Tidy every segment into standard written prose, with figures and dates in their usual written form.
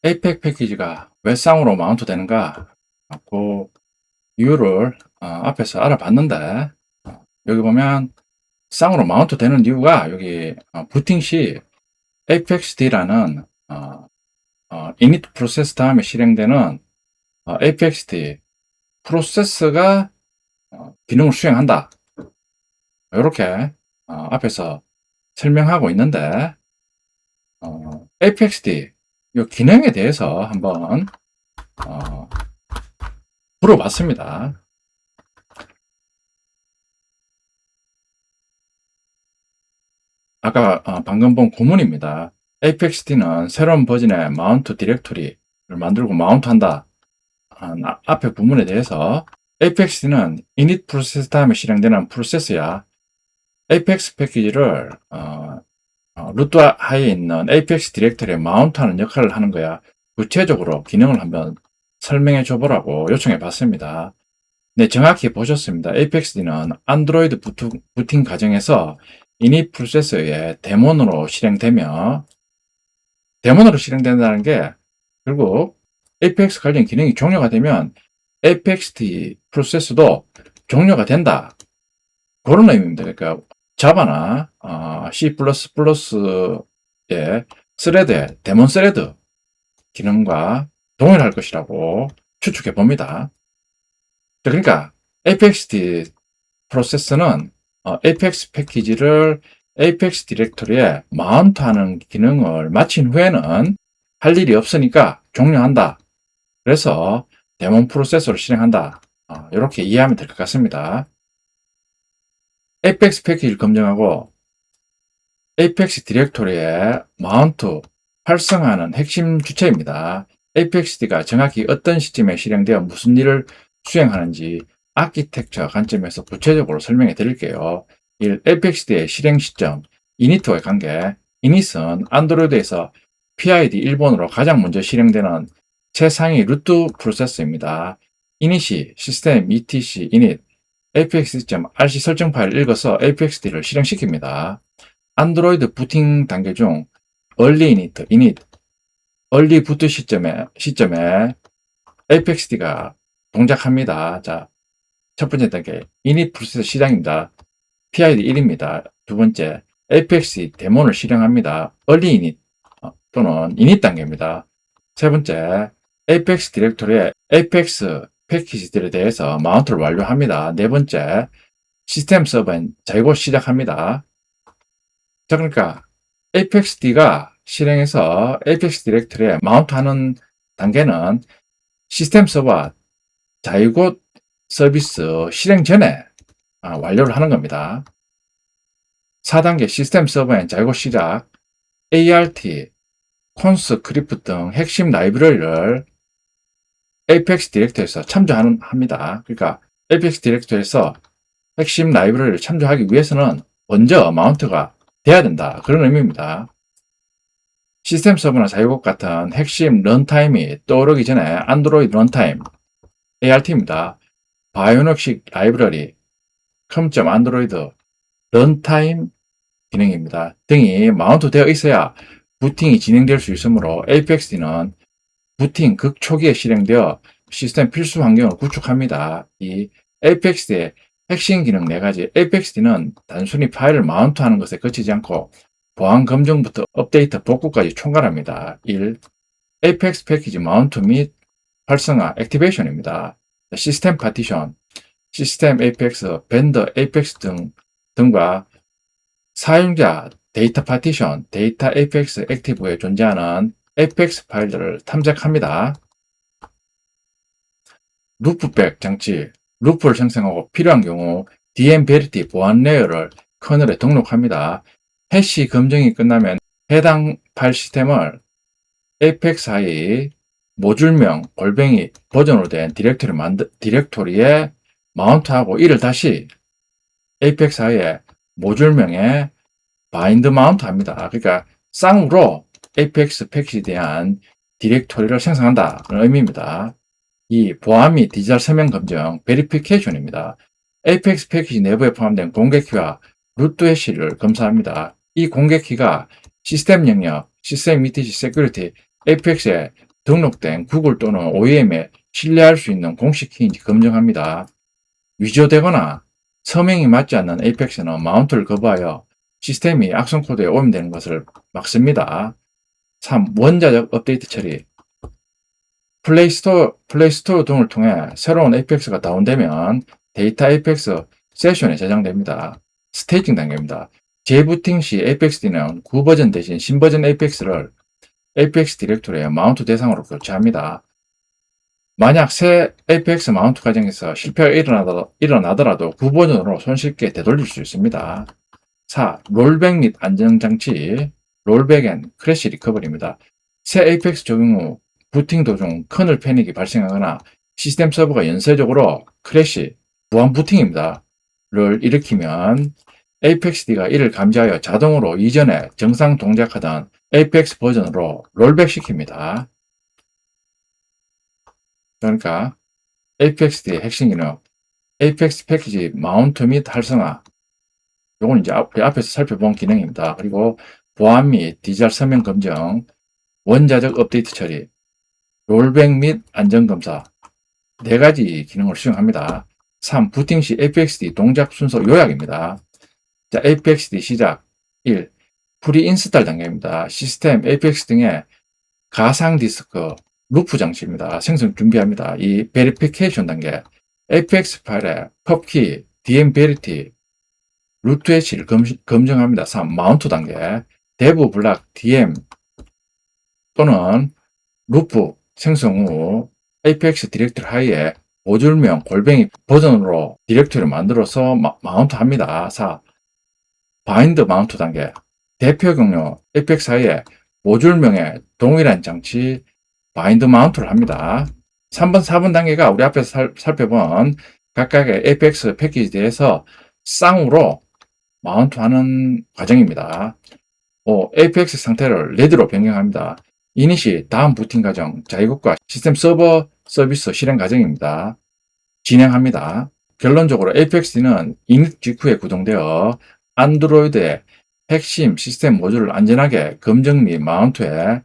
에이펙 패키지가 왜 쌍으로 마운트 되는가? 그 이유를 앞에서 알아봤는데, 여기 보면 쌍으로 마운트 되는 이유가 여기 부팅 시 apexd라는 init 프로세스 다음에 실행되는 apexd 프로세스가 기능을 수행한다. 이렇게 앞에서 설명하고 있는데, apexd 이 기능에 대해서 한번 물어봤습니다. 아까 방금 본 고문입니다. apexd는 새로운 버전의 마운트 디렉토리를 만들고 마운트한다. 앞에 부분에 대해서 apexd는 init 프로세스 다음에 실행되는 프로세스야. apex 패키지를 루트 하에 있는 apex 디렉토리에 마운트하는 역할을 하는 거야. 구체적으로 기능을 한번 설명해 줘 보라고 요청해 봤습니다. 네, 정확히 보셨습니다. apexd는 안드로이드 부팅 과정에서 init 프로세서의 데몬으로 실행되며, 데몬으로 실행된다는 게 결국 apex 관련 기능이 종료가 되면 apexd 프로세스도 종료가 된다. 그런 의미입니다. 그러니까 자바나 C++의 스레드의 데몬 스레드 기능과 동일할 것이라고 추측해 봅니다. 그러니까 apexd 프로세스는 apex 패키지를 apex 디렉토리에 마운트하는 기능을 마친 후에는 할 일이 없으니까 종료한다. 그래서 데몬 프로세서를 실행한다. 이렇게 이해하면 될 것 같습니다. apex 패키지를 검증하고 apex 디렉토리에 마운트, 활성화하는 핵심 주체입니다. apexd가 정확히 어떤 시점에 실행되어 무슨 일을 수행하는지 아키텍처 관점에서 구체적으로 설명해 드릴게요. 1. apexd의 실행 시점, init와의 관계. init은 안드로이드에서 PID 1번으로 가장 먼저 실행되는 최상위 루트 프로세스입니다. init이 시스템 etc init apexd.rc 설정 파일을 읽어서 apexd를 실행시킵니다. 안드로이드 부팅 단계 중 early init, early 부트 시점에 apexd가 동작합니다. 자, 첫 번째 단계 init 프로세스 시작입니다. PID 1입니다. 두 번째 apexd 데몬을 실행합니다. early init 또는 init 단계입니다. 세 번째 apex 디렉토리에 apex 패키지들에 대해서 마운트를 완료합니다. 네 번째 시스템 서버엔 재고 시작합니다. 자, 그러니까 apexd가 실행해서 apex 디렉토리에 마운트하는 단계는 시스템 서버 자유고 서비스 실행 전에 완료를 하는 겁니다. 4단계 시스템 서버엔 자유고 시작, ART, 콘스크립트 등 핵심 라이브러리를 apex 디렉토리에서 참조합니다. 그러니까 apex 디렉토리에서 핵심 라이브러리를 참조하기 위해서는 먼저 마운트가 돼야 된다. 그런 의미입니다. 시스템 서버나 자유곡 같은 핵심 런타임이 떠오르기 전에 안드로이드 런타임 ART입니다. 바이오닉식 라이브러리, com.android 런타임 기능입니다. 등이 마운트 되어 있어야 부팅이 진행될 수 있으므로 apexd는 부팅 극초기에 실행되어 시스템 필수 환경을 구축합니다. 이 apexd의 핵심 기능 4가지. apexd는 단순히 파일을 마운트하는 것에 그치지 않고 보안 검증부터 업데이트 복구까지 총괄합니다. 1. apex 패키지 마운트 및 활성화 액티베이션입니다. 시스템 파티션, 시스템 apex, 벤더 apex 등과 사용자 데이터 파티션, 데이터 apex 액티브에 존재하는 apex 파일들을 탐색합니다. 루프백 장치, 루프를 생성하고 필요한 경우 dmverity 보안 레이어를 커널에 등록합니다. 해시 검증이 끝나면 해당 파일 시스템을 apex 하의 모듈명 버전으로 된 디렉토리에 마운트하고 이를 다시 apex 하의 모듈명에 바인드 마운트 합니다. 그러니까 쌍으로 apex 패키지에 대한 디렉토리를 생성한다는 의미입니다. 이 보안 및 디지털 서명 검증, 베리피케이션입니다. apex 패키지 내부에 포함된 공개키와 루트 해시를 검사합니다. 이 공개키가 시스템 영역, 시스템 etc security, apex의 등록된 구글 또는 OEM에 신뢰할 수 있는 공식 키인지 검증합니다. 위조되거나 서명이 맞지 않는 에이펙스는 마운트를 거부하여 시스템이 악성 코드에 오염되는 것을 막습니다. 3. 원자적 업데이트 처리. 플레이스토어 등을 통해 새로운 에이펙스가 다운되면 데이터 에이펙스 세션에 저장됩니다. 스테이징 단계입니다. 재부팅 시 에이펙스D는 구버전 대신 신버전 에이펙스를 에이펙스 디렉토리에 마운트 대상으로 교체합니다. 만약 새 에이펙스 마운트 과정에서 실패가 일어나더라도 구버전으로 손쉽게 되돌릴 수 있습니다. 4. 롤백 및 안정장치, 롤백 앤 크래시 리커버리입니다. 새 에이펙스 적용 후 부팅 도중 커널 패닉이 발생하거나 시스템 서버가 연쇄적으로 크래시, 무한 부팅입니다. 를 일으키면 에이펙스D가 이를 감지하여 자동으로 이전에 정상 동작하던 에이펙스 버전으로 롤백 시킵니다. 그러니까 에이펙스D의 핵심 기능, 에이펙스 패키지 마운트 및 활성화. 요건 이제 앞에서 살펴본 기능입니다. 그리고 보안 및 디지털 서명 검증, 원자적 업데이트 처리, 롤백 및 안전검사 4가지 기능을 수행합니다. 3. 부팅 시 에이펙스D 동작 순서 요약입니다. 자, 에이펙스D 시작. 1. 프리 인스탈 단계입니다. 시스템, 에이펙스 등의 가상 디스크, 루프 장치입니다. 생성 준비합니다. 이 베리피케이션 단계, 에이펙스 파일의 펍키, DMVerity, 루트 H를 검증합니다. 3. 마운트 단계, 데브 블락, DM 또는 루프 생성 후 에이펙스 디렉토리 하이에 모듈명 골뱅이 버전으로 디렉토리를 만들어서 마운트 합니다. 4. 바인드 마운트 단계, 대표 경로 에이펙스 하이에 모듈명의 동일한 장치 바인드 마운트를 합니다. 3번, 4번 단계가 우리 앞에서 살펴본 각각의 에이펙스 패키지에서 쌍으로 마운트하는 과정입니다. 5. 에이펙스 상태를 레드로 변경합니다. 이닛이 다음 부팅 과정, 자 이것과 시스템 서버 서비스 실행 과정입니다. 진행합니다. 결론적으로 에이펙스D는 이닛 직후에 구동되어 안드로이드의 핵심 시스템 모듈을 안전하게 검증 및 마운트해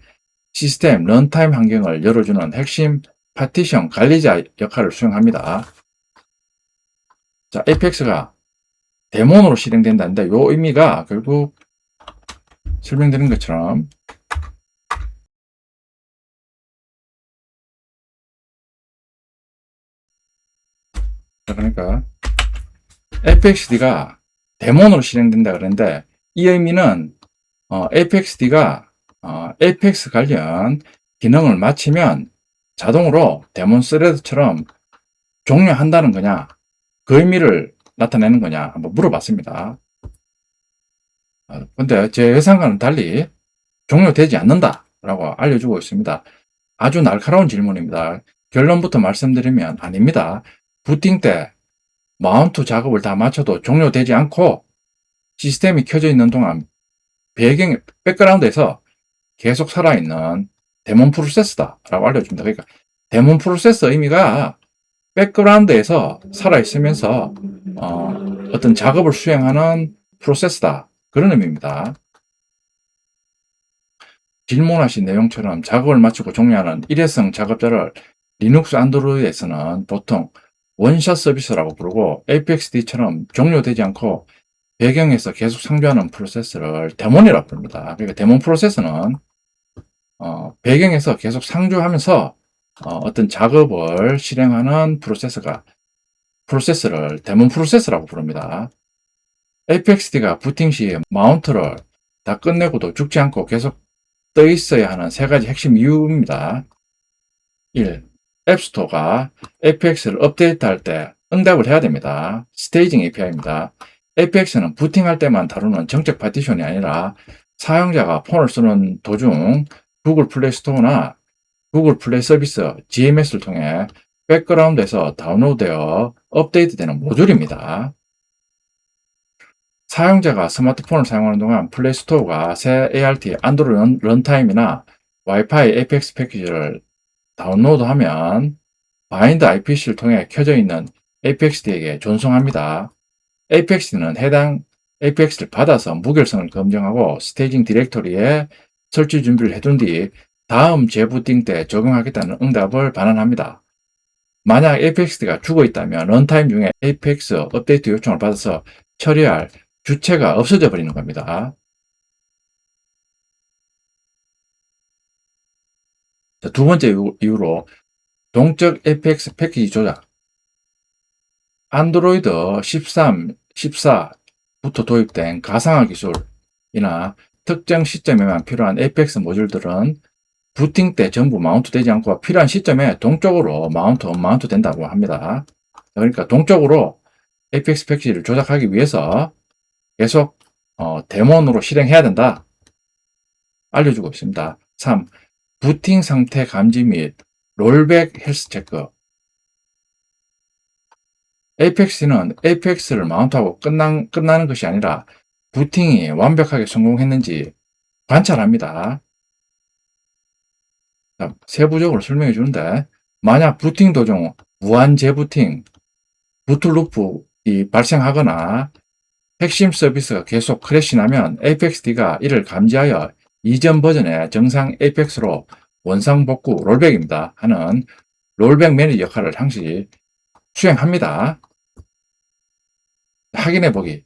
시스템 런타임 환경을 열어주는 핵심 파티션 관리자 역할을 수행합니다. 자, 에이펙스가 데몬으로 실행된다는데 이 의미가 결국 설명드린 것처럼 그러니까 에이펙스D가 데몬으로 실행된다 그러는데 이 의미는 에이펙스D가 에이펙스 관련 기능을 마치면 자동으로 데몬 스레드처럼 종료한다는 거냐, 그 의미를 나타내는 거냐 한번 물어봤습니다. 근데 제 예상과는 달리 종료되지 않는다라고 알려주고 있습니다. 아주 날카로운 질문입니다. 결론부터 말씀드리면 아닙니다. 부팅 때 마운트 작업을 다 마쳐도 종료되지 않고 시스템이 켜져 있는 동안 배경, 백그라운드에서 계속 살아있는 데몬 프로세스다라고 알려줍니다. 그러니까 데몬 프로세스 의미가 백그라운드에서 살아있으면서 어떤 작업을 수행하는 프로세스다. 그런 의미입니다. 질문하신 내용처럼 작업을 마치고 종료하는 일회성 작업자를 리눅스 안드로이드에서는 보통 원샷 서비스라고 부르고 에이펙스D처럼 종료되지 않고 배경에서 계속 상주하는 프로세스를 데몬이라고 부릅니다. 그러니까 데몬 프로세스는 배경에서 계속 상주하면서 어떤 작업을 실행하는 프로세스를 데몬 프로세스라고 부릅니다. 에이펙스D가 부팅 시 마운트를 다 끝내고도 죽지 않고 계속 떠 있어야 하는 3가지 핵심 이유입니다. 1. 앱스토어가 APX를 업데이트할 때 응답을 해야 됩니다. 스테이징 API입니다. APX는 부팅할 때만 다루는 정책 파티션이 아니라 사용자가 폰을 쓰는 도중 구글 플레이 스토어나 구글 플레이 서비스 GMS를 통해 백그라운드에서 다운로드되어 업데이트되는 모듈입니다. 사용자가 스마트폰을 사용하는 동안 플레이 스토어가 새 ART 안드로이드 런타임이나 와이파이 APX 패키지를 다운로드하면 바인드 IPC를 통해 켜져 있는 APXD에게 전송합니다. APXD는 해당 APX를 받아서 무결성을 검증하고 스테이징 디렉토리에 설치 준비를 해둔 뒤 다음 재부팅 때 적용하겠다는 응답을 반환합니다. 만약 apexD가 죽어 있다면 런타임 중에 apex 업데이트 요청을 받아서 처리할 주체가 없어져 버리는 겁니다. 두 번째 이유로 동적 apex 패키지 조작. 안드로이드 13, 14부터 도입된 가상화 기술이나 특정 시점에만 필요한 apex 모듈들은 부팅 때 전부 마운트 되지 않고 필요한 시점에 동적으로 마운트 된다고 합니다. 그러니까 동적으로 apex 패키지를 조작하기 위해서 계속 데몬으로 실행해야 된다. 알려주고 있습니다. 3. 부팅 상태 감지 및 롤백 헬스 체크. apex는 apex를 마운트하고 끝나는 것이 아니라 부팅이 완벽하게 성공했는지 관찰합니다. 세부적으로 설명해 주는데, 만약 부팅 도중 무한 재부팅, 부트루프이 발생하거나 핵심 서비스가 계속 크래시 나면 apexD가 이를 감지하여 이전 버전의 정상 apex로 원상복구 롤백입니다 하는 롤백 매니저 역할을 항시 수행합니다. 확인해 보기.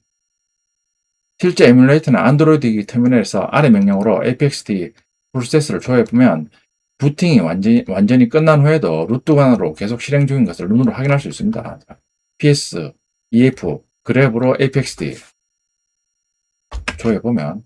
실제 에뮬레이터는 안드로이드 터미널에서 아래 명령으로 apexD 프로세스를 조회해 보면 부팅이 완전히 끝난 후에도 루트관으로 계속 실행 중인 것을 눈으로 확인할 수 있습니다. PS, EF, 그래프로 apexD 조회해 보면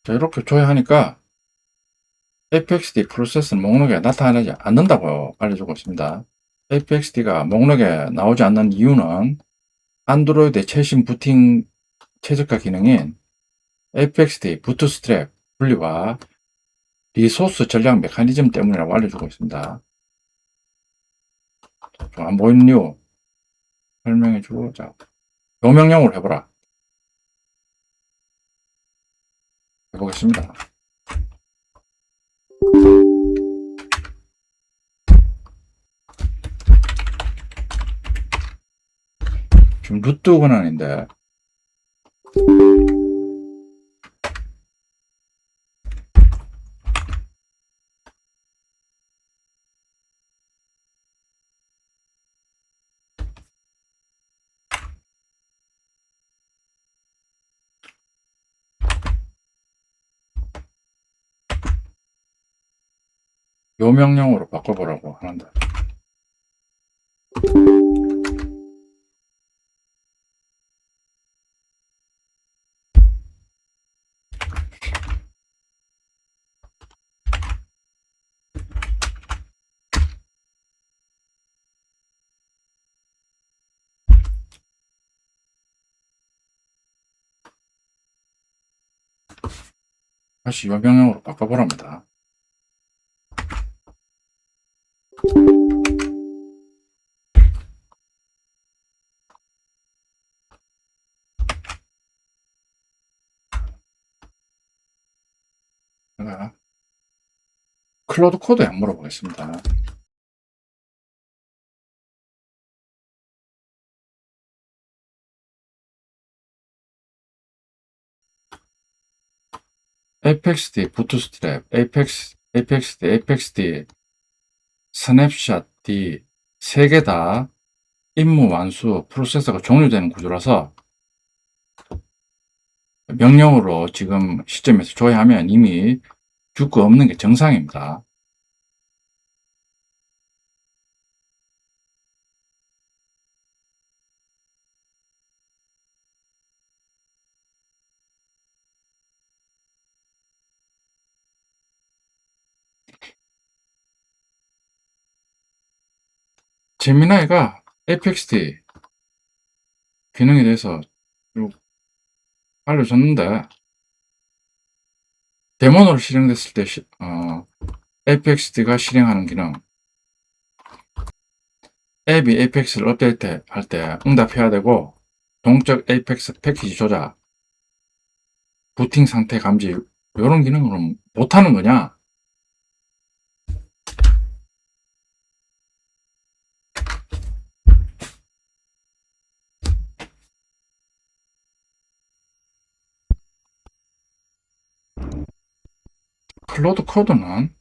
자, 이렇게 조회하니까 apexD 프로세스 목록에 나타나지 않는다고 알려주고 있습니다. apexD가 목록에 나오지 않는 이유는 안드로이드의 최신 부팅 최저가 기능인 apexD 부트스트랩 분리와 리소스 전략 메커니즘 때문이라고 알려주고 있습니다. 좀 안 보이는 이유 설명해주고, 자, 요명령으로 해보라. 해보겠습니다. 지금 루트 권한인데, 요 명령으로 바꿔보라고 하는데, 다시 요 명령으로 바꿔보랍니다. 제가 클로드 코드에 물어보겠습니다. apexD 부트스트랩, apexD, 스냅샷 D 세 개 다 임무 완수 프로세서가 종료되는 구조라서 명령으로 지금 시점에서 줘야 하면 이미 줄 거 없는 게 정상입니다. 제미나이가 APXD 기능에 대해서 쭉 알려줬는데, 데모로 실행됐을 때 APXD가 실행하는 기능, 앱이 APX를 업데이트 할 때 응답해야 되고, 동적 APX 패키지 조작, 부팅 상태 감지, 이런 기능은 못하는 거냐? 클로드 코드는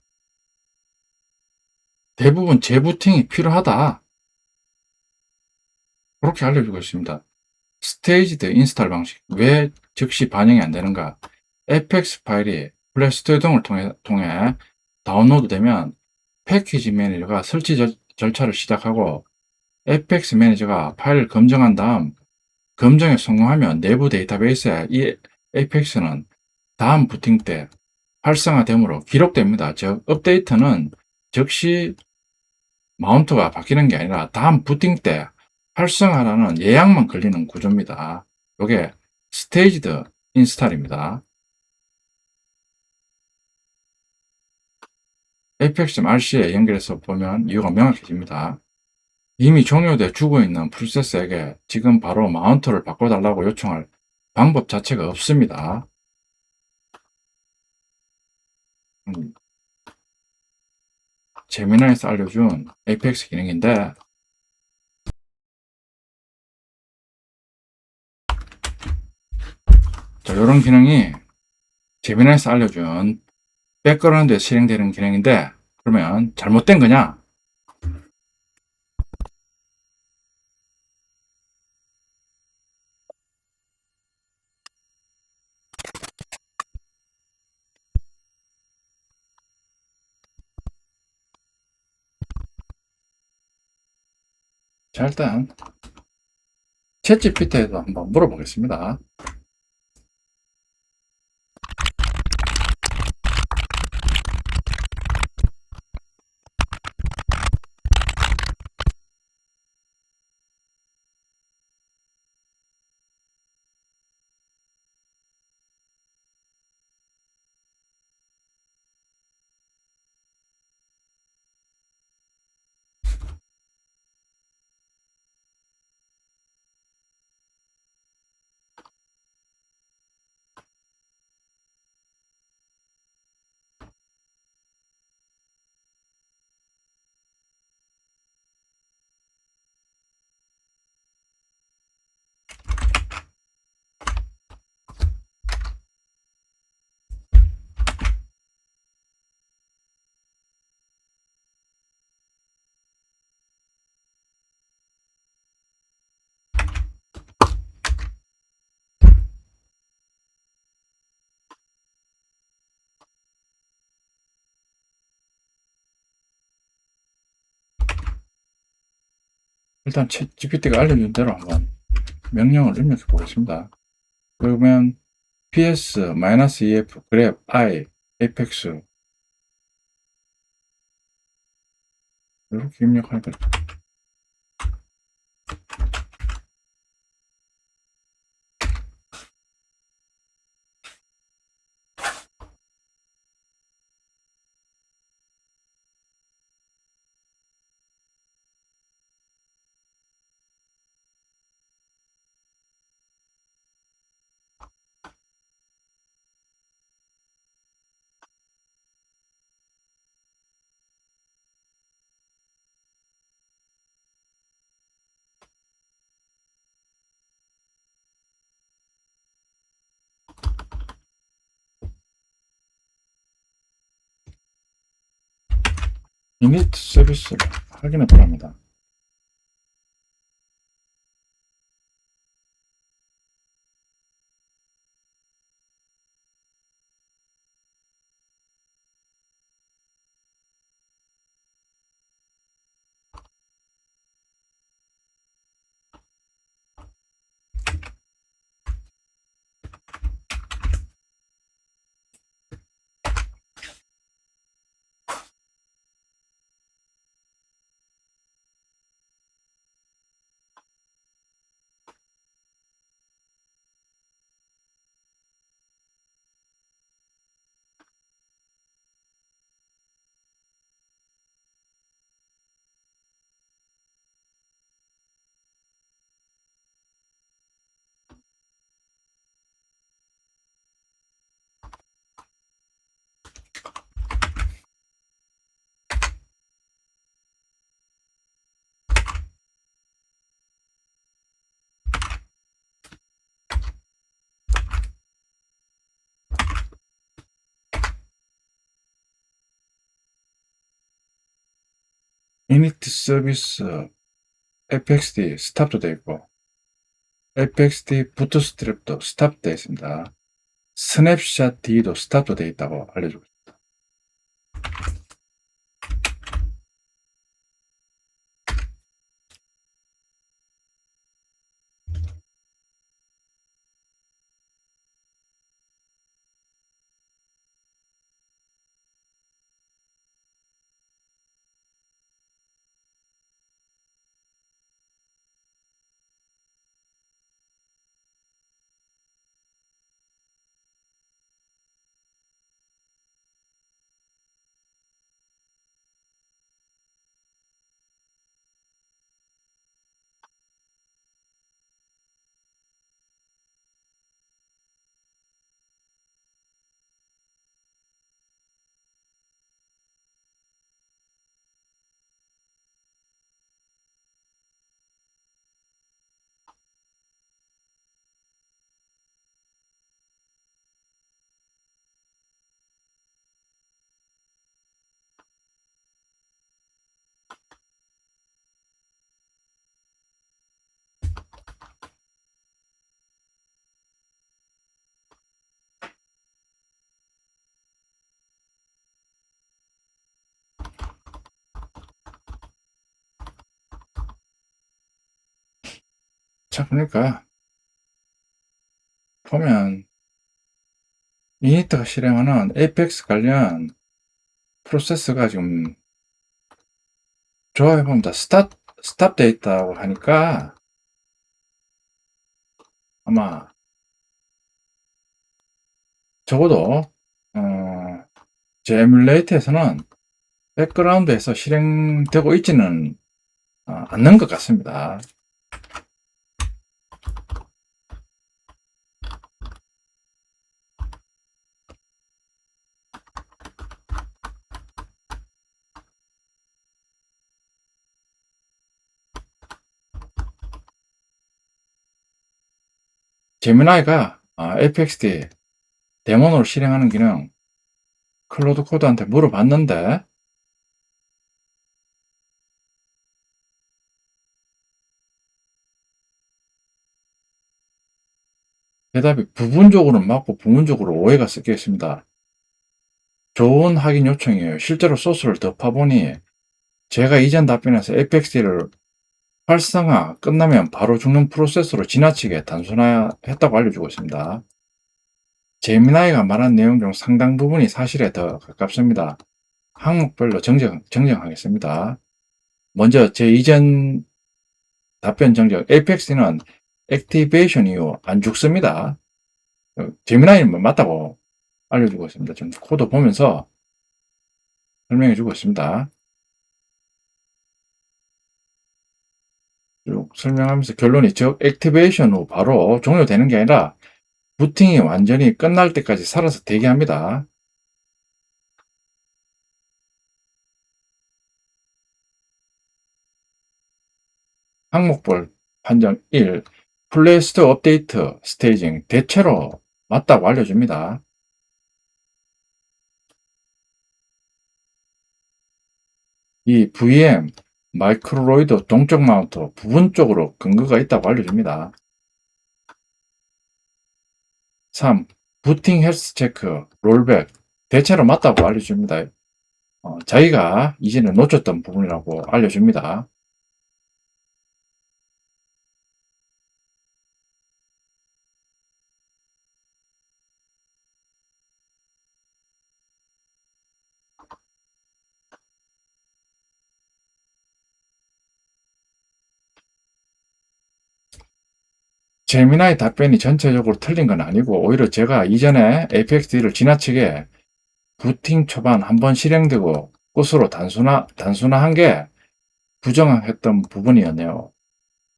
대부분 재부팅이 필요하다, 그렇게 알려주고 있습니다. 스테이지드 인스톨 방식, 왜 즉시 반영이 안 되는가? fx 파일이 플레이스토어 등을 통해 다운로드 되면 패키지 매니저가 설치 절차를 시작하고, fx 매니저가 파일을 검증한 다음 검증에 성공하면 내부 데이터베이스에 이 apex는 다음 부팅 때 활성화됨으로 기록됩니다. 즉 업데이트는 즉시 마운트가 바뀌는 게 아니라 다음 부팅 때 활성화라는 예약만 걸리는 구조입니다. 이게 스테이지드 인스톨입니다. apex.rc에 연결해서 보면 이유가 명확해집니다. 이미 종료돼 죽어있는 프로세스에게 지금 바로 마운트를 바꿔달라고 요청할 방법 자체가 없습니다. 제미나이에서 알려준 apex 기능인데, 자, 이런 기능이 제미나이에서 알려준 백그라운드에 실행되는 기능인데, 그러면 잘못된 거냐? 자, 일단 챗GPT에도 한번 물어보겠습니다. 일단 챗GPT가 알려준 대로 한번 명령을 입력해 보겠습니다. 그러면 ps-ef grep i apex 이렇게 입력하니까, 이닛 서비스를 확인해 보랍니다. init 서비스 fxd 스탑도 되어 있고 fxd 부트스트랩도 스탑 되어 있습니다. 스냅샷 D도 스탑도 되어 있다고 알려주고 있습니다. 자, 그러니까 보면 이니트가 실행하는 에이펙스 관련 프로세스가 지금 조합해보면 다 스탑 되어 있다고 하니까 아마 적어도 제 에뮬레이터에서는 백그라운드에서 실행되고 있지는 않는 것 같습니다. 제미나이가 fxd 데모로 실행하는 기능 클로드 코드한테 물어봤는데 대답이 부분적으로 맞고 부분적으로 오해가 섞여 있습니다. 좋은 확인 요청이에요. 실제로 소스를 더 파보니 제가 이전 답변에서 fxd를 활성화 끝나면 바로 죽는 프로세스로 지나치게 단순화했다고 알려주고 있습니다. 제미나이가 말한 내용 중 상당 부분이 사실에 더 가깝습니다. 항목별로 정정하겠습니다. 먼저 제 이전 답변 정정, 에이펙스는 액티베이션 이후 안 죽습니다. 제미나이는 맞다고 알려주고 있습니다. 지금 코드 보면서 설명해주고 있습니다. 쭉 설명하면서 결론이 즉 액티베이션 후 바로 종료되는 게 아니라 부팅이 완전히 끝날 때까지 살아서 대기합니다. 항목별 판정 1. 플레이스토어 업데이트 스테이징 대체로 맞다고 알려줍니다. 이 VM 마이크로로이드 동적 마운트 부분적으로 근거가 있다고 알려줍니다. 3. 부팅 헬스 체크 롤백 대체로 맞다고 알려줍니다. 자기가 이전에 놓쳤던 부분이라고 알려줍니다. 제미나이 답변이 전체적으로 틀린 건 아니고 오히려 제가 이전에 APXD를 지나치게 부팅 초반 한번 실행되고 끝으로 단순화한 게 부정했던 부분이었네요.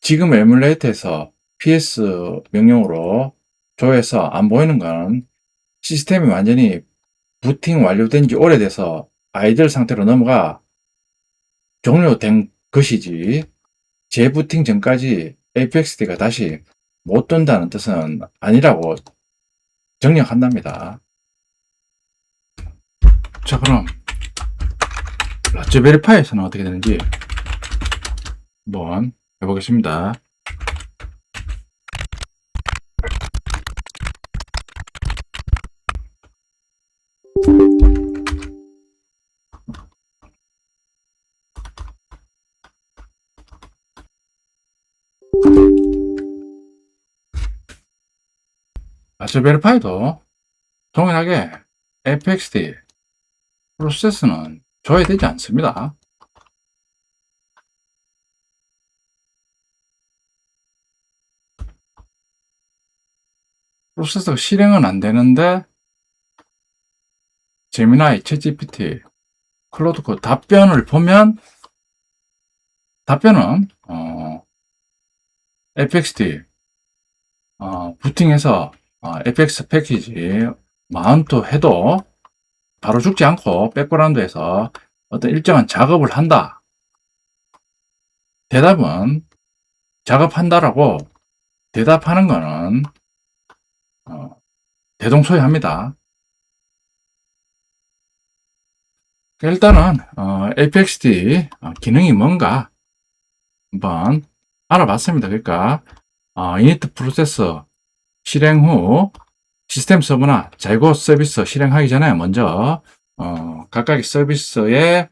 지금 에뮬레이터에서 PS 명령으로 조회해서 안 보이는 건 시스템이 완전히 부팅 완료된 지 오래돼서 아이들 상태로 넘어가 종료된 것이지 재부팅 전까지 APXD가 다시 못 뜬다는 뜻은 아니라고 정리한답니다. 자, 그럼 라즈베리 파이에서는 어떻게 되는지 한번 해보겠습니다. 라즈베리파이도 동일하게 FXD 프로세스는 줘야 되지 않습니다. 프로세서가 실행은 안 되는데 제미나이, 챗GPT, 클로드 그 답변을 보면 답변은 FXD 부팅해서 FX 패키지 마운트 해도 바로 죽지 않고 백그라운드에서 어떤 일정한 작업을 한다. 대답은 작업한다라고 대답하는 거는 대동소이합니다. 일단은 APXD 기능이 뭔가 한번 알아봤습니다. 그러니까 이니트 프로세서 실행 후 시스템 서버나 재고 서비스 실행하기 전에 먼저 각각의 서비스의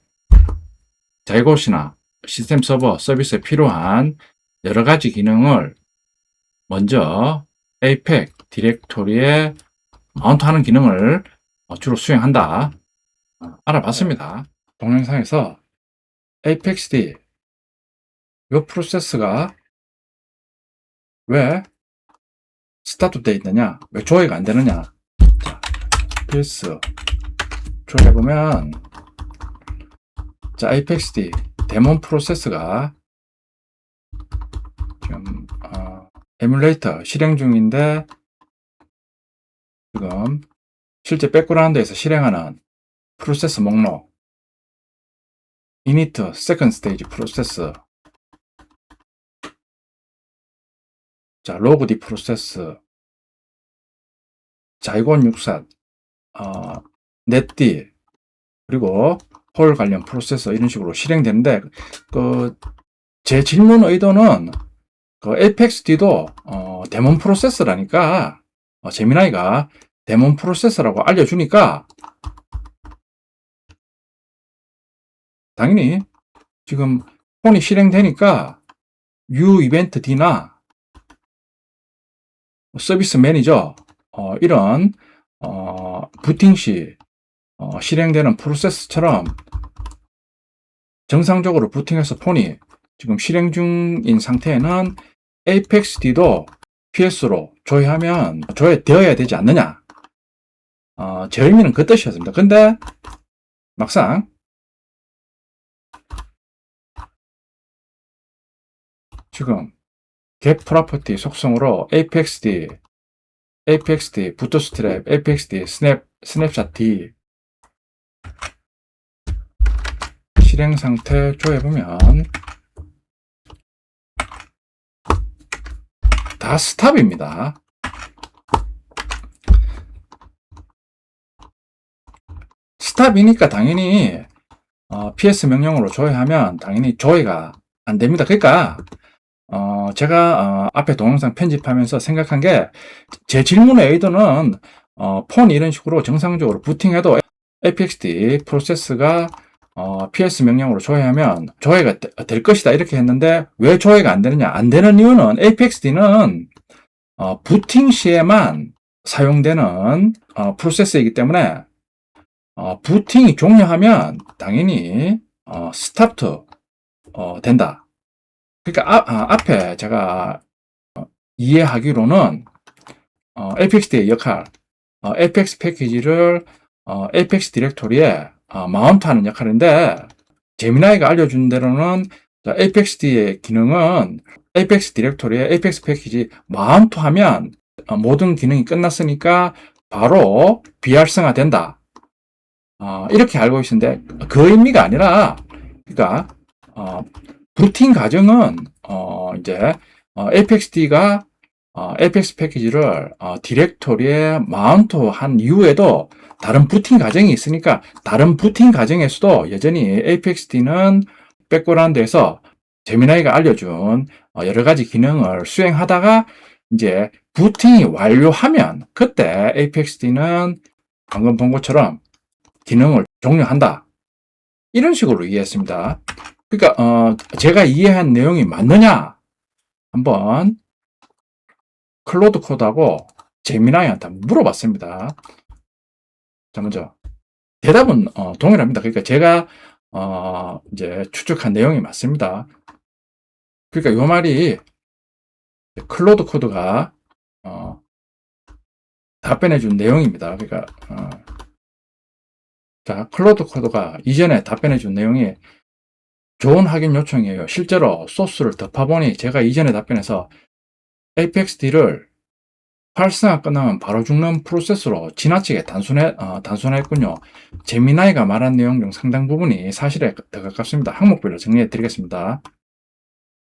재고시나 시스템 서버 서비스에 필요한 여러 가지 기능을 먼저 APEC 디렉토리에 마운트하는 기능을 주로 수행한다. 알아봤습니다. 동영상에서 APEXD 이 프로세스가 왜 스타트 돼 있느냐, 왜 조회가 안 되느냐. 자, PS 조회해보면 자, APEXD 데몬 프로세스가 지금 에뮬레이터 실행 중인데 지금 실제 백그라운드에서 실행하는 프로세스 목록 init second stage 프로세스, 자, 로그디 프로세스, 자이곤 64, 넷디, 그리고 홀 관련 프로세서 이런 식으로 실행되는데, 제 질문 의도는 APEXD도 데몬 프로세서라니까, 제미나이가 데몬 프로세서라고 알려주니까, 당연히 지금 폰이 실행되니까 U 이벤트 D나 서비스 매니저 이런 부팅 시 실행되는 프로세스처럼 정상적으로 부팅해서 폰이 지금 실행 중인 상태에는 APEXD도 PS로 조회하면 조회되어야 되지 않느냐. 제 의미는 그 뜻이었습니다. 근데 막상 지금 get 프로퍼티 속성으로 APEXD, 부트스트랩, APEXD, 스냅샷 D 실행 상태 조회해보면 다 스탑입니다. 스탑이니까 당연히 PS 명령으로 조회하면 당연히 조회가 안 됩니다. 그러니까 제가 앞에 동영상 편집하면서 생각한 게, 제 질문의 의도는 폰 이런 식으로 정상적으로 부팅해도 APEXD 프로세스가 PS 명령으로 조회하면 조회가 될 것이다 이렇게 했는데, 왜 조회가 안 되느냐? 안 되는 이유는 APEXD는 부팅 시에만 사용되는 프로세스이기 때문에 부팅이 종료하면 당연히 스타트 된다. 그러니까 앞에 제가 이해하기로는 APEXD의 역할, APEX 패키지를 APEX 디렉토리에 마운트하는 역할인데, 제미나이가 알려준 대로는 APEXD의 기능은 APEX 디렉토리에 APEX 패키지 마운트하면 모든 기능이 끝났으니까 바로 비활성화 된다. 이렇게 알고 있는데 그 의미가 아니라, 그러니까 부팅 과정은 이제 APEXD가 APEX 패키지를 디렉토리에 마운트한 이후에도 다른 부팅 과정이 있으니까 다른 부팅 과정에서도 여전히 APEXD는 백그라운드에서 제미나이가 알려준 여러 가지 기능을 수행하다가 이제 부팅이 완료하면 그때 APXD는 방금 본 것처럼 기능을 종료한다. 이런 식으로 이해했습니다. 그러니까 제가 이해한 내용이 맞느냐 한번 클로드 코드하고 제미나이한테 물어봤습니다. 자, 먼저 대답은 동일합니다. 그러니까 제가 이제 추측한 내용이 맞습니다. 그러니까 이 말이 클로드 코드가 답변해준 내용입니다. 그러니까 자, 클로드 코드가 이전에 답변해준 내용이 좋은 확인 요청이에요. 실제로 소스를 덮어보니 제가 이전에 답변해서 APXD를 활성화 끝나면 바로 죽는 프로세스로 지나치게 단순했군요. 제미나이가 말한 내용 중 상당 부분이 사실에 더 가깝습니다. 항목별로 정리해 드리겠습니다.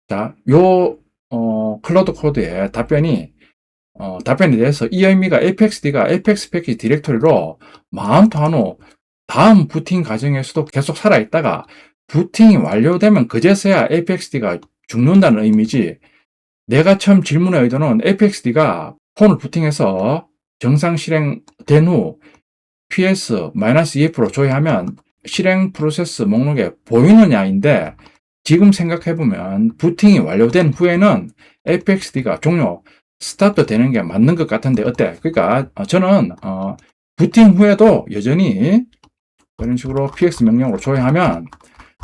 자, 요 클로드 코드의 답변에 대해서 이 의미가 APXD가 APX 패키지 디렉토리로 마운트한 후 다음 부팅 과정에서도 계속 살아있다가 부팅이 완료되면 그제서야 APXD가 죽는다는 의미지, 내가 처음 질문의 의도는 APXD가 폰을 부팅해서 정상 실행된 후 PS-EF로 조회하면 실행 프로세스 목록에 보이느냐인데, 지금 생각해보면 부팅이 완료된 후에는 APXD가 종료, 스타트 되는 게 맞는 것 같은데 어때? 그러니까 저는 부팅 후에도 여전히 이런 식으로 PX 명령으로 조회하면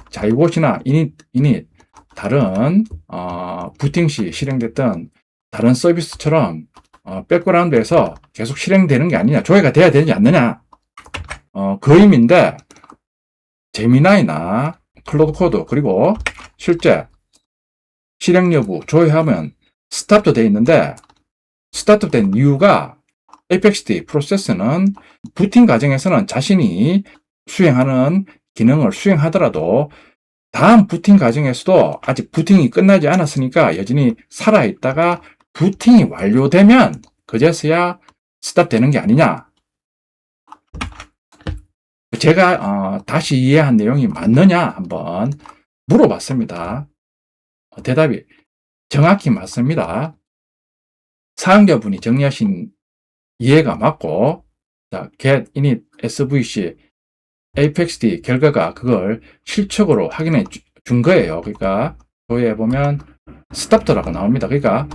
자, 이곳이나 init 다른 부팅 시 실행됐던 다른 서비스처럼 백그라운드에서 계속 실행되는 게 아니냐, 조회가 돼야 되지 않느냐, 그 의미인데, 제미나이나 클로드 코드 그리고 실제 실행 여부 조회하면 스타트 되어 있는데, 스타트 된 이유가 APXD 프로세스는 부팅 과정에서는 자신이 수행하는 기능을 수행하더라도 다음 부팅 과정에서도 아직 부팅이 끝나지 않았으니까 여전히 살아있다가 부팅이 완료되면 그제서야 스탑 되는 게 아니냐. 제가 다시 이해한 내용이 맞느냐 한번 물어봤습니다. 대답이 정확히 맞습니다. 사용자분이 정리하신 이해가 맞고, 자, get init svc APXD 결과가 그걸 실적으로 확인해 준 거예요. 그러니까 조회해 보면 스탑더라고 나옵니다. 그러니까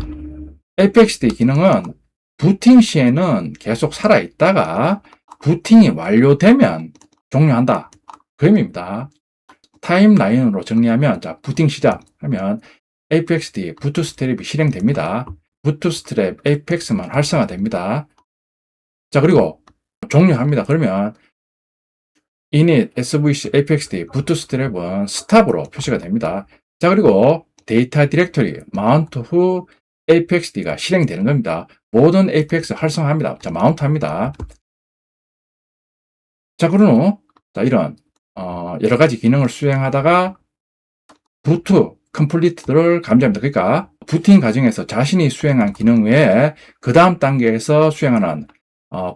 APXD 기능은 부팅 시에는 계속 살아있다가 부팅이 완료되면 종료한다. 그 의미입니다. 타임라인으로 정리하면, 자, 부팅 시작하면 APXD 부트스트랩이 실행됩니다. 부트스트랩 APX만 활성화됩니다. 자, 그리고 종료합니다. 그러면 init svc apxd 부트스트랩은 스탑으로 표시가 됩니다. 자, 그리고 데이터 디렉토리 마운트 후 apxd가 실행되는 겁니다. 모든 apx 활성화합니다. 자, 마운트 합니다. 자, 그런 후 이런 여러 가지 기능을 수행하다가 부트 컴플리트를 감지합니다. 그러니까 부팅 과정에서 자신이 수행한 기능 외에 그 다음 단계에서 수행하는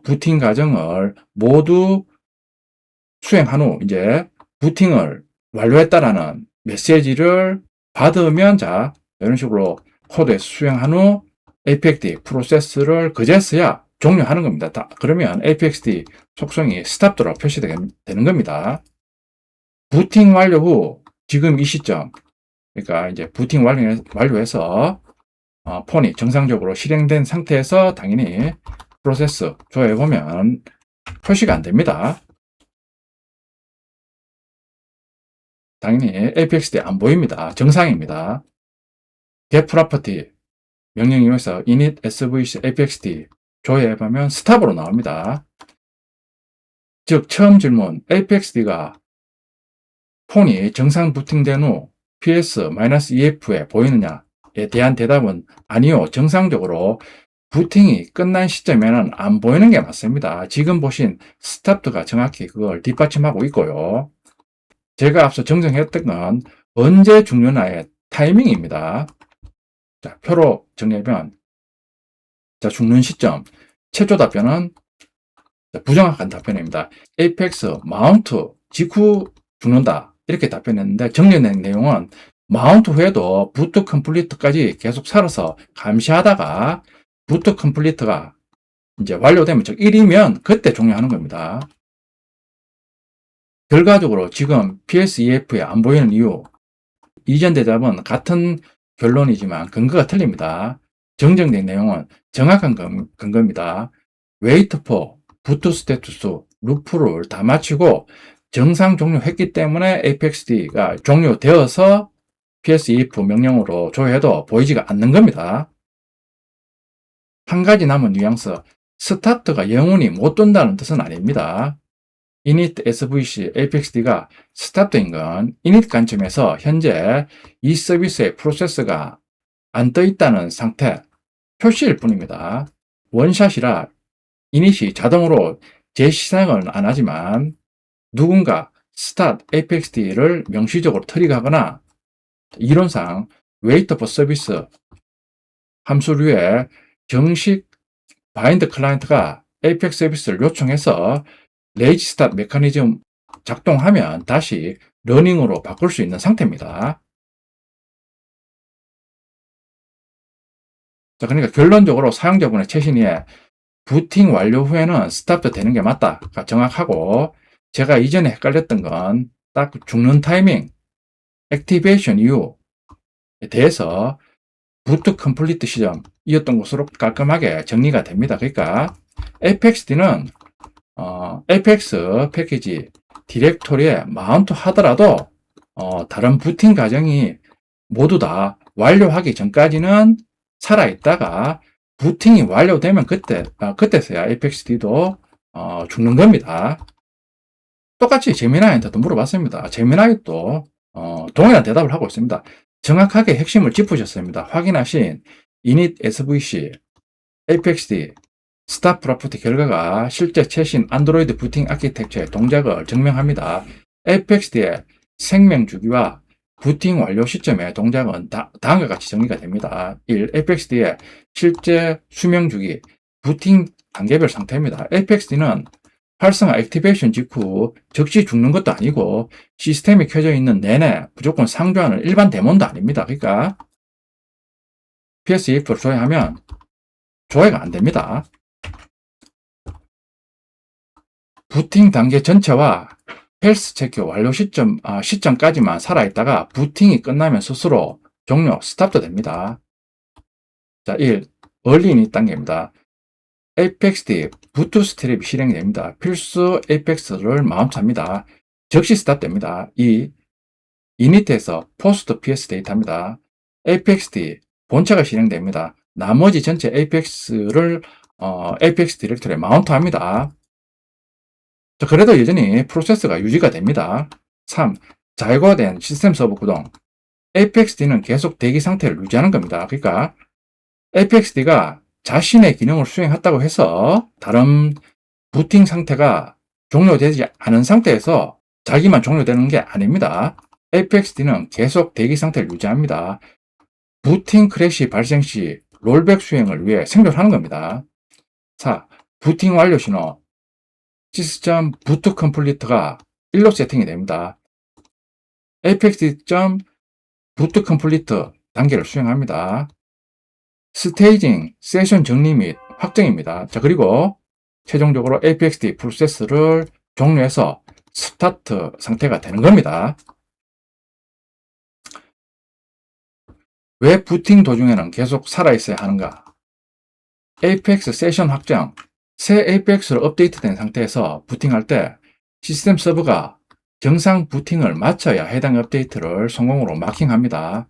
부팅 과정을 모두 수행한 후 이제 부팅을 완료했다라는 메시지를 받으면, 자, 이런 식으로 코드에서 수행한 후 APXD 프로세스를 그제서야 종료하는 겁니다. 그러면 APXD 속성이 스탑드로 표시되는 겁니다. 부팅 완료 후 지금 이 시점, 그러니까 이제 부팅 완료해서 폰이 정상적으로 실행된 상태에서 당연히 프로세스 조회해 보면 표시가 안 됩니다. 당연히 APXD 안 보입니다. 정상입니다. get property 명령 이용해서 init svc apxd 조회해보면 스탑으로 나옵니다. 즉 처음 질문, apxd가 폰이 정상 부팅된 후 ps-ef에 보이느냐에 대한 대답은 아니요. 정상적으로 부팅이 끝난 시점에는 안 보이는 게 맞습니다. 지금 보신 스탑드가 정확히 그걸 뒷받침하고 있고요. 제가 앞서 정정했던 건 언제 죽느냐의 타이밍입니다. 자, 표로 정리하면, 자, 죽는 시점, 최초 답변은 부정확한 답변입니다. 에이펙스 마운트 직후 죽는다, 이렇게 답변했는데 정리된 내용은 마운트 후에도 부트 컴플리트까지 계속 살아서 감시하다가 부트 컴플리트가 이제 완료되면, 즉 1이면 그때 종료하는 겁니다. 결과적으로 지금 PSEF에 안 보이는 이유, 이전 대답은 같은 결론이지만 근거가 틀립니다. 정정된 내용은 정확한 근거입니다. wait for, 부트 스테투스, 루프를 다 마치고 정상 종료했기 때문에 apexd가 종료되어서 PSEF 명령으로 조회해도 보이지가 않는 겁니다. 한 가지 남은 뉘앙스, 스타트가 영원히 못 뜬다는 뜻은 아닙니다. init svc apexd가 스탑된 건 init 관점에서 현재 이 서비스의 프로세스가 안 떠 있다는 상태, 표시일 뿐입니다. 원샷이라 init이 자동으로 재시작은 안 하지만 누군가 start apexd를 명시적으로 트리거하거나 이론상 wait for service 함수류에 정식 바인드 클라이언트가 apex 서비스를 요청해서 레이지 스탑 메커니즘 작동하면 다시 러닝으로 바꿀 수 있는 상태입니다. 자, 그러니까 결론적으로 사용자분의 최신이에 부팅 완료 후에는 스탑도 되는 게 맞다가 정확하고, 제가 이전에 헷갈렸던 건 딱 죽는 타이밍, 액티베이션 이후에 대해서 부트 컴플리트 시점이었던 것으로 깔끔하게 정리가 됩니다. 그러니까 apexd는 apex 패키지 디렉토리에 마운트 하더라도 다른 부팅 과정이 모두 다 완료하기 전까지는 살아있다가 부팅이 완료되면 그때서야 apexd도 죽는 겁니다. 똑같이 제미나이한테도 물어봤습니다. 제미나이도 동일한 대답을 하고 있습니다. 정확하게 핵심을 짚으셨습니다. 확인하신 init svc apexd 스탑 프로퍼티 결과가 실제 최신 안드로이드 부팅 아키텍처의 동작을 증명합니다. apexd의 생명 주기와 부팅 완료 시점의 동작은 다음과 같이 정리가 됩니다. 1. apexd의 실제 수명 주기, 부팅 단계별 상태입니다. apexd는 활성화 액티베이션 직후 즉시 죽는 것도 아니고 시스템이 켜져 있는 내내 무조건 상주하는 일반 데몬도 아닙니다. 그러니까 PSEF를 조회하면 조회가 안 됩니다. 부팅 단계 전체와 헬스 체크 완료 시점까지만 살아있다가 부팅이 끝나면 스스로 종료, 스탑도 됩니다. 자, 1. 얼리 이닛 단계입니다. apexd 부트 스트랩이 실행이 됩니다. 필수 apex를 마운트합니다. 즉시 스탑됩니다. 2. init에서 post ps 데이터입니다. apexd 본체가 실행됩니다. 나머지 전체 apex를 apex 디렉토리에 마운트합니다. 그래도 여전히 프로세스가 유지가 됩니다. 3. 자율화된 시스템 서버 구동. apexd는 계속 대기 상태를 유지하는 겁니다. 그러니까 apexd가 자신의 기능을 수행했다고 해서 다른 부팅 상태가 종료되지 않은 상태에서 자기만 종료되는 게 아닙니다. apexd는 계속 대기 상태를 유지합니다. 부팅 크래시 발생 시 롤백 수행을 위해 생존하는 겁니다. 4. 부팅 완료 신호 시스템 부트 컴플리트가 1로 세팅이 됩니다. apexd.부트 컴플리트 단계를 수행합니다. 스테이징, 세션 정리 및 확정입니다. 자, 그리고 최종적으로 apexd 프로세스를 종료해서 스타트 상태가 되는 겁니다. 왜 부팅 도중에는 계속 살아있어야 하는가? apex 세션 확정, 새 apex로 업데이트된 상태에서 부팅할 때 시스템 서버가 정상 부팅을 마쳐야 해당 업데이트를 성공으로 마킹합니다.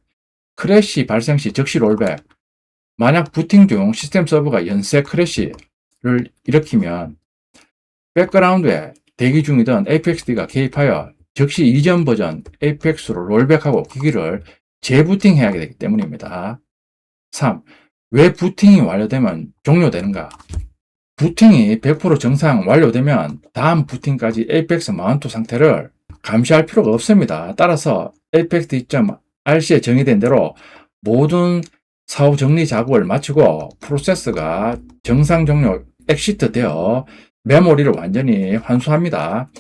크래시 발생 시 즉시 롤백, 만약 부팅 중 시스템 서버가 연쇄 크래시를 일으키면 백그라운드에 대기 중이던 apexd가 개입하여 즉시 이전 버전 apex로 롤백하고 기기를 재부팅해야 되기 때문입니다. 3. 왜 부팅이 완료되면 종료되는가? 부팅이 100% 정상 완료되면 다음 부팅까지 apex 마운트 상태를 감시할 필요가 없습니다. 따라서 apexd.rc에 정의된 대로 모든 사후 정리 작업을 마치고 프로세스가 정상 종료 엑시트 되어 메모리를 완전히 환수합니다.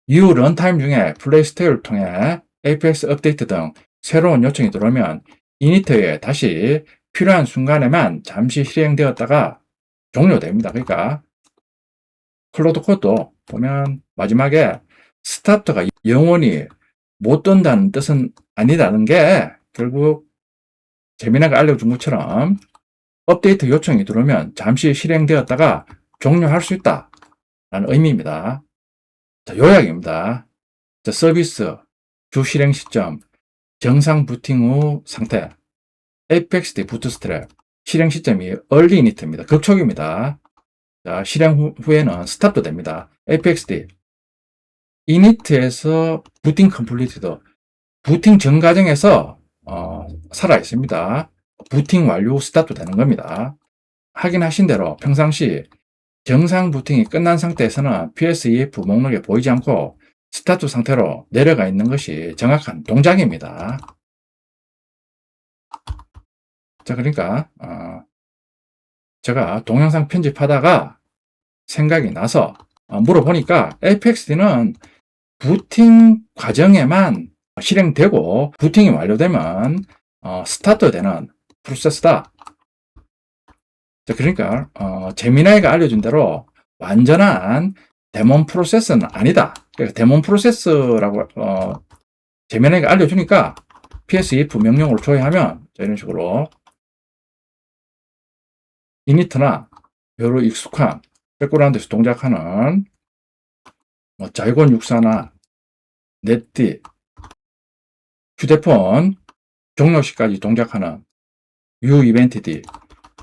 이후 런타임 중에 플레이 스토어를 통해 apex 업데이트 등 새로운 요청이 들어오면 이니트에 다시 필요한 순간에만 잠시 실행되었다가 종료됩니다. 그러니까 클로드 코드도 보면 마지막에 스타트가 영원히 못 뜬다는 뜻은 아니다는 게 결국 재미나게 알려준 것처럼 업데이트 요청이 들어오면 잠시 실행되었다가 종료할 수 있다 라는 의미입니다. 자, 요약입니다. 자, 서비스, 주 실행 시점, 정상 부팅 후 상태, 에이펙스D 부트스트랩, 실행 시점이 얼리 이니트입니다. 극초기입니다. 자, 실행 후에는 스탑도 됩니다. 에이펙스D, 이니트에서 부팅 컴플리트도, 부팅 전 과정에서 살아 있습니다. 부팅 완료 후 스탑도 되는 겁니다. 확인하신 대로 평상시 정상 부팅이 끝난 상태에서는 PSEF 목록에 보이지 않고 스타트 상태로 내려가 있는 것이 정확한 동작입니다. 자, 그러니까 제가 동영상 편집하다가 생각이 나서 물어보니까 에이펙스D는 부팅 과정에만 실행되고 부팅이 완료되면 스타트 되는 프로세스다. 자, 그러니까 제미나이가 알려준 대로 완전한 데몬 프로세스는 아니다. 그러니까 데몬 프로세스라고 제미나이가 알려주니까 PSEF 명령으로 조회하면 이런 식으로 이니트나 여러 익숙한 백그라운드에서 동작하는 자이곤 육사나 넷디, 휴대폰 종료 시까지 동작하는 uEventD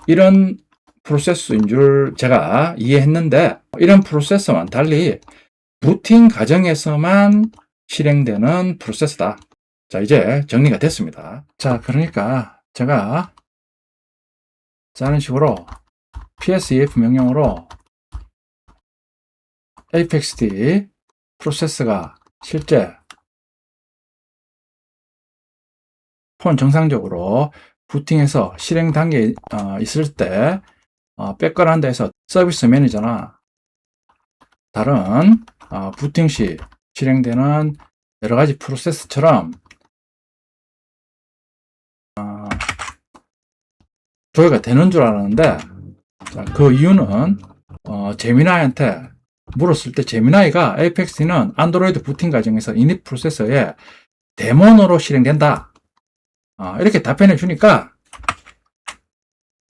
이런 프로세스인 줄 제가 이해했는데 이런 프로세스와는 달리 부팅 과정에서만 실행되는 프로세스다. 자, 이제 정리가 됐습니다. 자, 그러니까 제가 이런 식으로 PSEF 명령으로 에이펙스D 프로세스가 실제 폰 정상적으로 부팅해서 실행 단계에 있을 때 백그라운드에서 서비스 매니저나 다른 부팅 시 실행되는 여러 가지 프로세스처럼 조회가 되는 줄 알았는데 그 이유는 제미나이한테 물었을 때 제미나이가 에이펙스D는 안드로이드 부팅 과정에서 이닛 프로세서에 데몬으로 실행된다 이렇게 답변해 주니까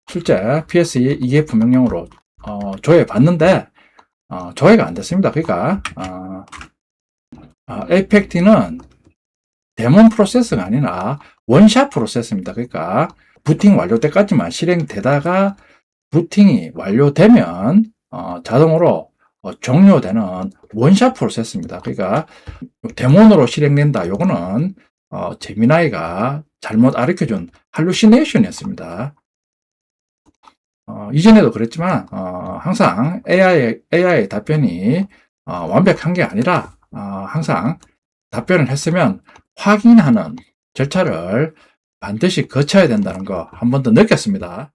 실제 PSEF 명령으로 조회 받는데 조회가 안 됐습니다. 그러니까 에이펙스D는 데몬 프로세스가 아니라 원샷 프로세스입니다. 그러니까 부팅 완료 때까지만 실행되다가 부팅이 완료되면 자동으로 종료되는 원샷 프로세스입니다. 그러니까 데몬으로 실행된다. 요거는 제미나이가 잘못 가르쳐준 할루시네이션이었습니다. 이전에도 그랬지만 항상 AI의 답변이 완벽한 게 아니라 항상 답변을 했으면 확인하는 절차를 반드시 거쳐야 된다는 거 한 번 더 느꼈습니다.